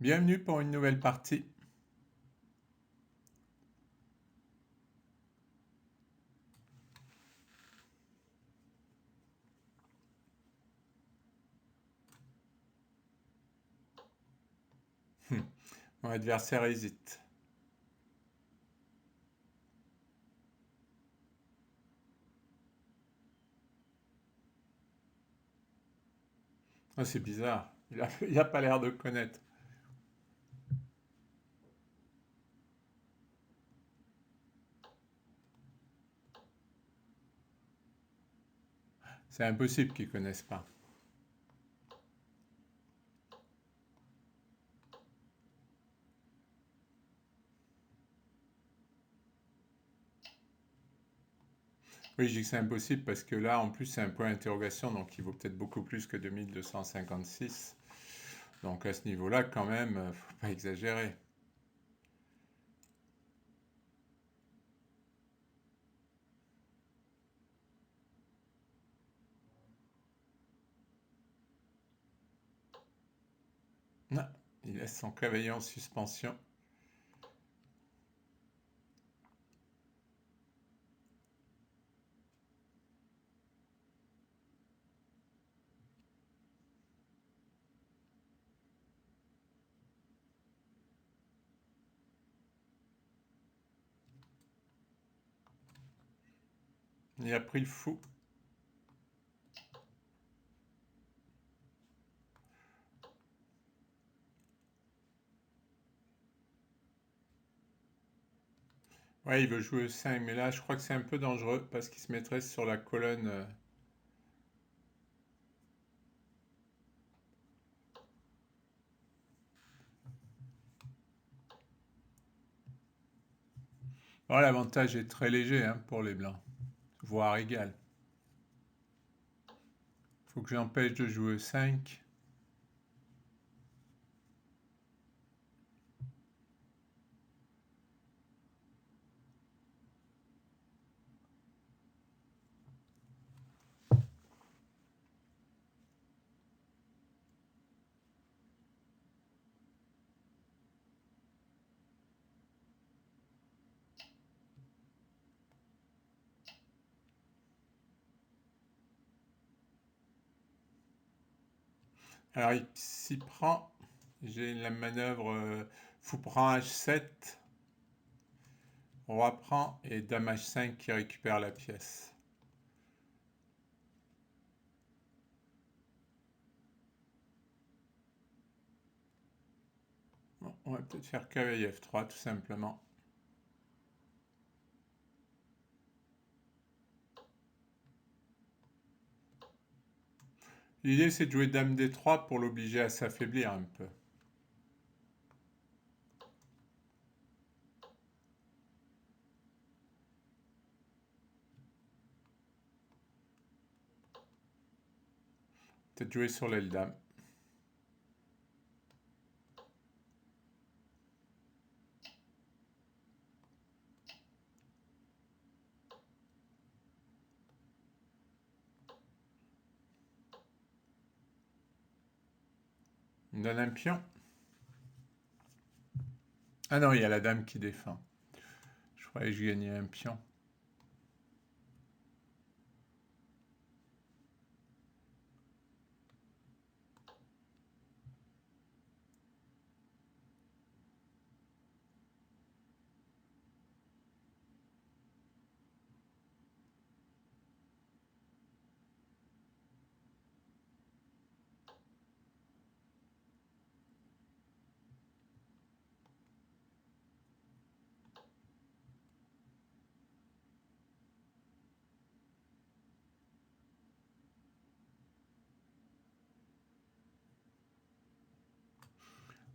Bienvenue pour une nouvelle partie. Mon adversaire hésite. Oh, c'est bizarre. Il a pas l'air de connaître. C'est impossible qu'ils connaissent pas. Oui, je dis que c'est impossible parce que là, en plus, c'est un point d'interrogation, donc il vaut peut-être beaucoup plus que 2256. Donc à ce niveau-là, quand même, faut pas exagérer. Non, il laisse son cavalier en suspension. Il a pris le fou. Ouais, il veut jouer au 5, mais là, je crois que c'est un peu dangereux parce qu'il se mettrait sur la colonne. Oh, l'avantage est très léger hein, pour les blancs, voire égal. Faut que j'empêche de jouer au 5. Alors, il s'y prend. J'ai la manœuvre fou prend H7, roi prend et dame H5 qui récupère la pièce. Bon, on va peut-être faire cavalier F3 tout simplement. L'idée c'est de jouer dame D3 pour l'obliger à s'affaiblir un peu. Peut-être jouer sur l'aile dame. Il me donne un pion. Ah non, il y a la dame qui défend. Je croyais que je gagnais un pion.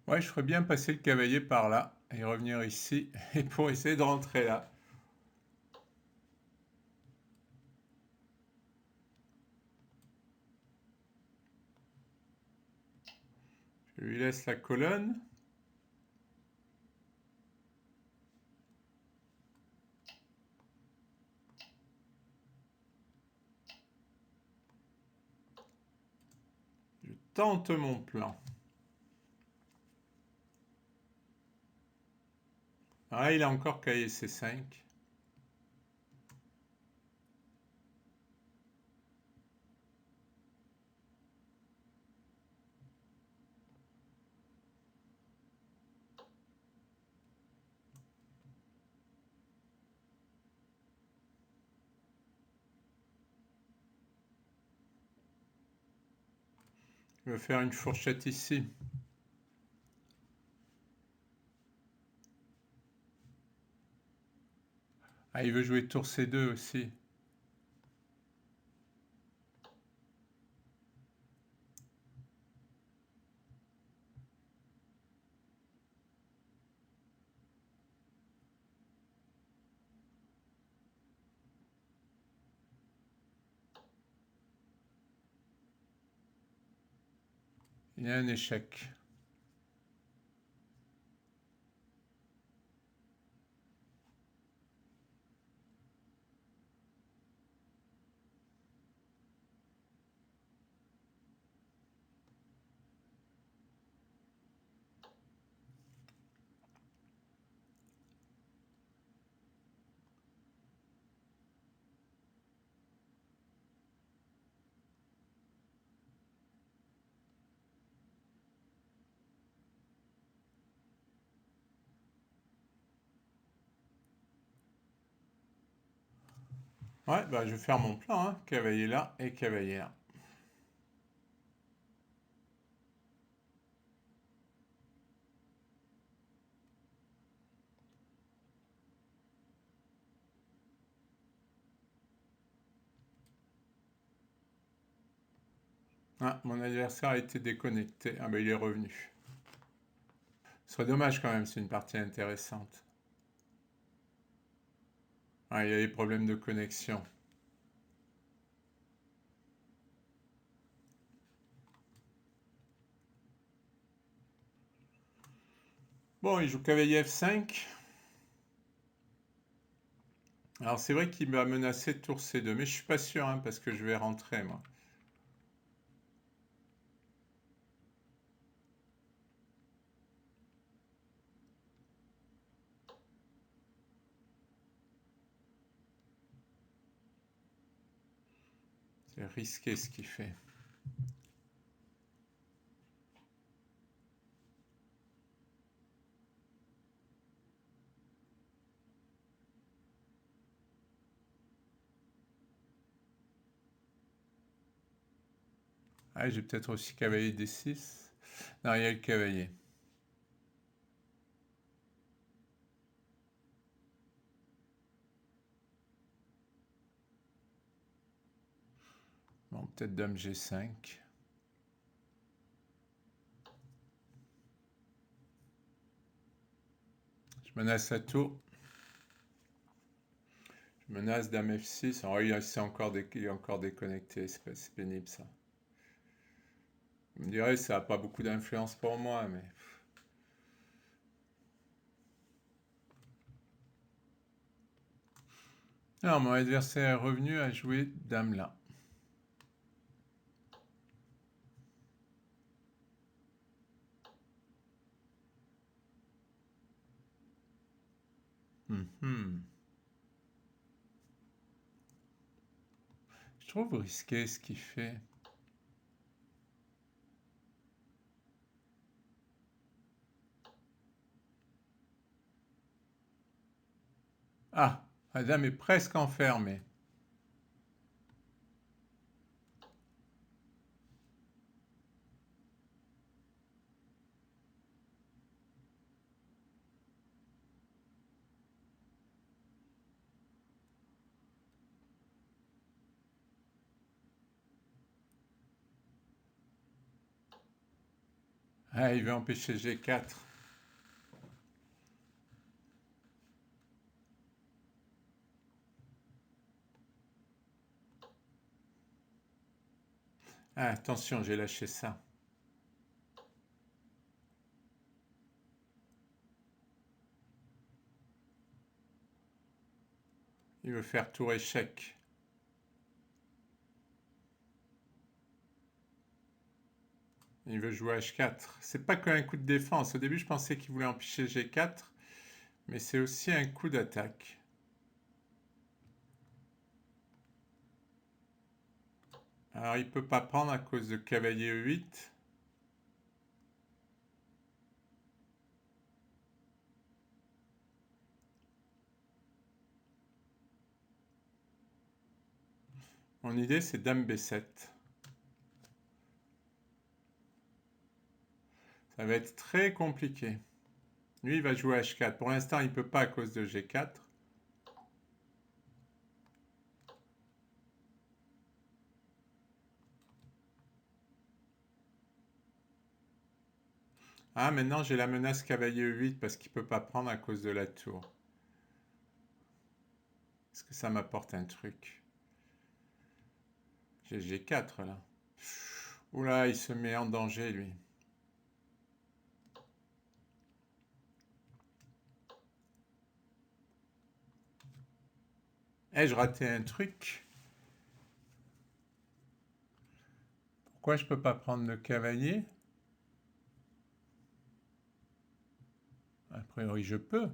Ouais, je ferais bien passer le cavalier par là et revenir ici et pour essayer de rentrer là. Je lui laisse la colonne. Je tente mon plan. Ah, il a encore caillé C5. Il va faire une fourchette ici. Ah, il veut jouer tour C2 aussi. Il y a un échec. Ouais, bah, je vais faire mon plan, hein. Cavalier là et cavalier là. Ah, mon adversaire a été déconnecté. Ah, bah, il est revenu. Ce serait dommage quand même, c'est une partie intéressante. Ah, il y a des problèmes de connexion. Bon, il joue cavalier F5. Alors c'est vrai qu'il m'a menacé tour C2, mais je suis pas sûr, hein, parce que je vais rentrer, moi. C'est risqué ce qu'il fait. Ah, j'ai peut-être aussi cavalier D6. Non, il y a le cavalier. Bon, peut-être dame G5. Je menace la tour. Je menace dame F6. Oh, il est encore déconnecté. C'est pénible, ça. Vous me direz, ça n'a pas beaucoup d'influence pour moi, mais... Alors, mon adversaire est revenu à jouer dame là. Je trouve risqué ce qu'il fait. Ah, la dame est presque enfermée. Ah, il veut empêcher G4. Ah, attention, j'ai lâché ça. Il veut faire tour échec. Il veut jouer H4. C'est pas qu'un coup de défense. Au début, je pensais qu'il voulait empêcher G4. Mais c'est aussi un coup d'attaque. Alors il peut pas prendre à cause de cavalier E8. Mon idée c'est dame B7. Ça va être très compliqué. Lui il va jouer H4. Pour l'instant il peut pas à cause de G4. Ah, maintenant j'ai la menace cavalier E8 parce qu'il peut pas prendre à cause de la tour. Est-ce que ça m'apporte un truc? J'ai G4 là. Oula, il se met en danger lui. Ai-je raté un truc? Pourquoi je peux pas prendre le cavalier? A priori je peux.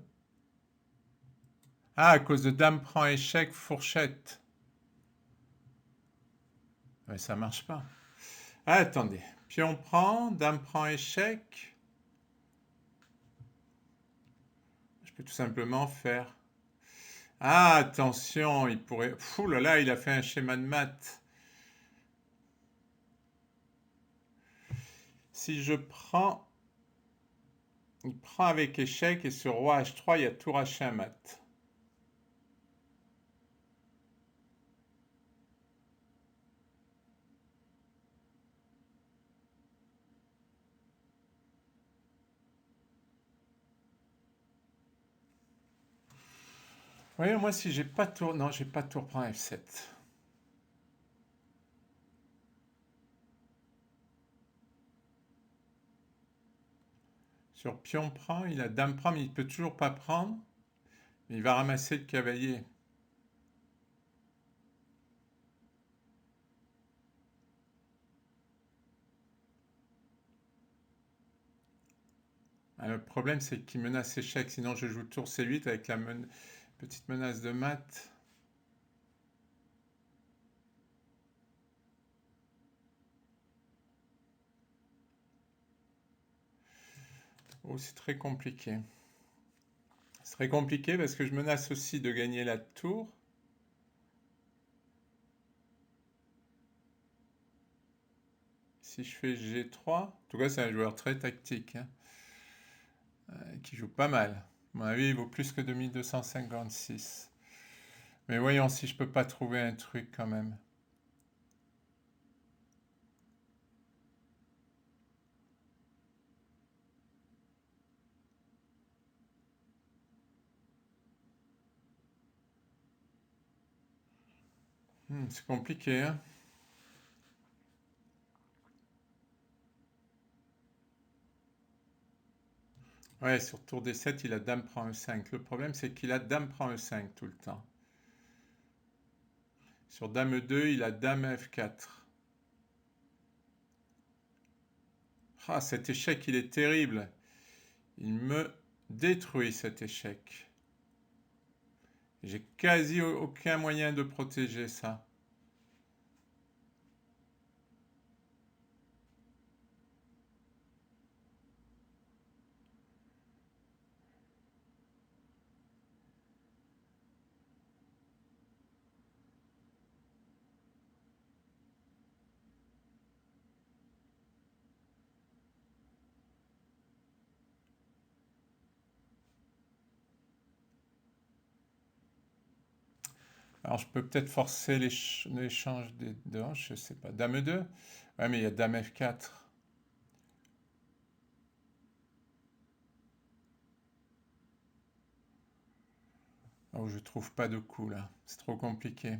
Ah, à cause de dame prend échec, fourchette. Mais ça marche pas. Ah, attendez. Pion prend, dame prend échec. Je peux tout simplement faire. Ah, attention, il pourrait. Fou là là, il a fait un schéma de maths. Si je prends. Il prend avec échec et sur roi H3, il y a tour H1 mat. Oui, moi si j'ai pas tour. Non, j'ai pas tour prend F7. Sur pion prend, il a dame prend, mais il peut toujours pas prendre. Mais il va ramasser le cavalier. Ah, le problème, c'est qu'il menace échec. Sinon, je joue tour C8 avec la petite menace de mat. Oh, c'est très compliqué. C'est très compliqué parce que je menace aussi de gagner la tour. Si je fais G3, en tout cas, c'est un joueur très tactique, hein, qui joue pas mal. À mon avis, il vaut plus que 2256. Mais voyons si je peux pas trouver un truc quand même. C'est compliqué, hein. Ouais, sur tour D7, il a dame prend E5. Le problème, c'est qu'il a dame prend E5 tout le temps. Sur dame E2, il a dame F4. Ah, cet échec, il est terrible. Il me détruit cet échec. J'ai quasi aucun moyen de protéger ça. Alors, je peux peut-être forcer l'échange des deux. Je sais pas. Dame E2? Ouais, mais il y a dame F4. Oh, je trouve pas de coup là. C'est trop compliqué.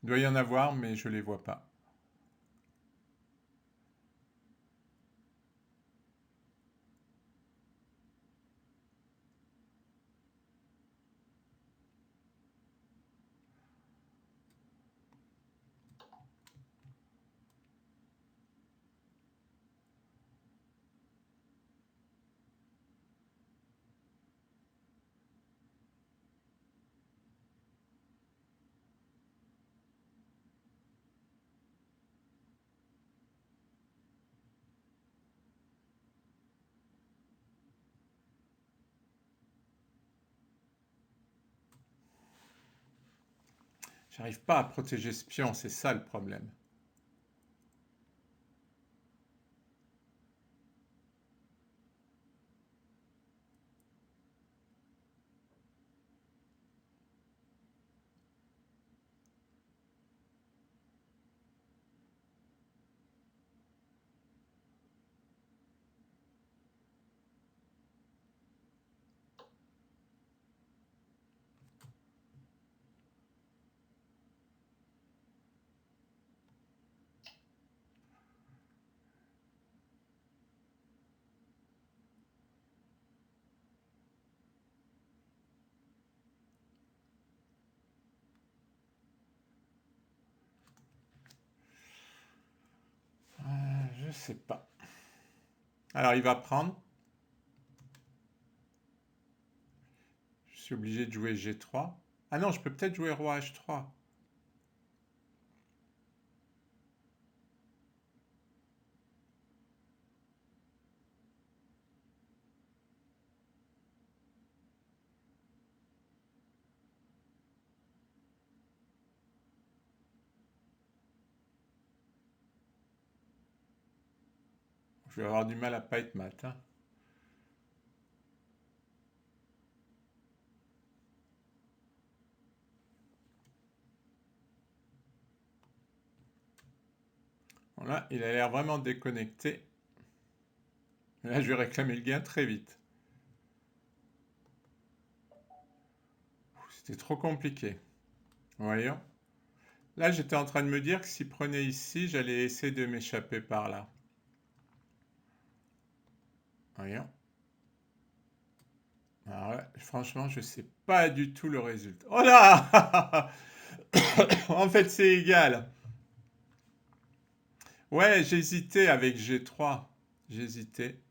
Il doit y en avoir, mais je les vois pas. J'arrive pas à protéger ce pion, c'est ça le problème. Je sais pas. Alors il va prendre. Je suis obligé de jouer G3. Ah non, je peux peut-être jouer roi H3. Je vais avoir du mal à pas être mat, hein. Voilà, il a l'air vraiment déconnecté. Là, je vais réclamer le gain très vite. C'était trop compliqué. Voyons. Là, j'étais en train de me dire que s'il prenait ici, j'allais essayer de m'échapper par là. Voyons. Alors là, franchement, je sais pas du tout le résultat. Oh là! En fait, c'est égal. Ouais, j'hésitais avec G3. J'hésitais.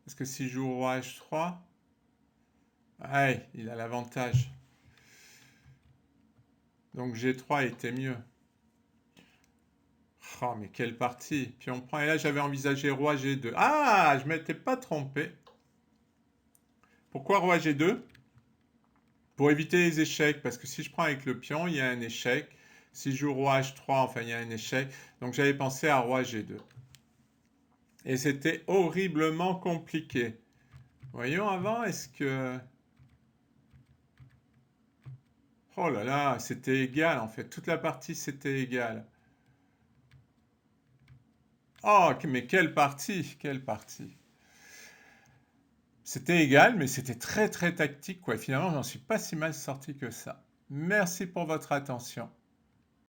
Parce que si je joue roi H3, ouais, il a l'avantage. Donc G3 était mieux. Oh, mais quelle partie! Puis on prend. Et là, j'avais envisagé roi G2. Ah, je m'étais pas trompé. Pourquoi roi G2? Pour éviter les échecs. Parce que si je prends avec le pion, il y a un échec. Si je joue roi H3, enfin, il y a un échec. Donc j'avais pensé à roi G2. Et c'était horriblement compliqué. Voyons avant, est-ce que... Oh là là, c'était égal en fait. Toute la partie, c'était égal. Oh, mais quelle partie! Quelle partie! C'était égal, mais c'était très très tactique, quoi. Finalement, j'en suis pas si mal sorti que ça. Merci pour votre attention.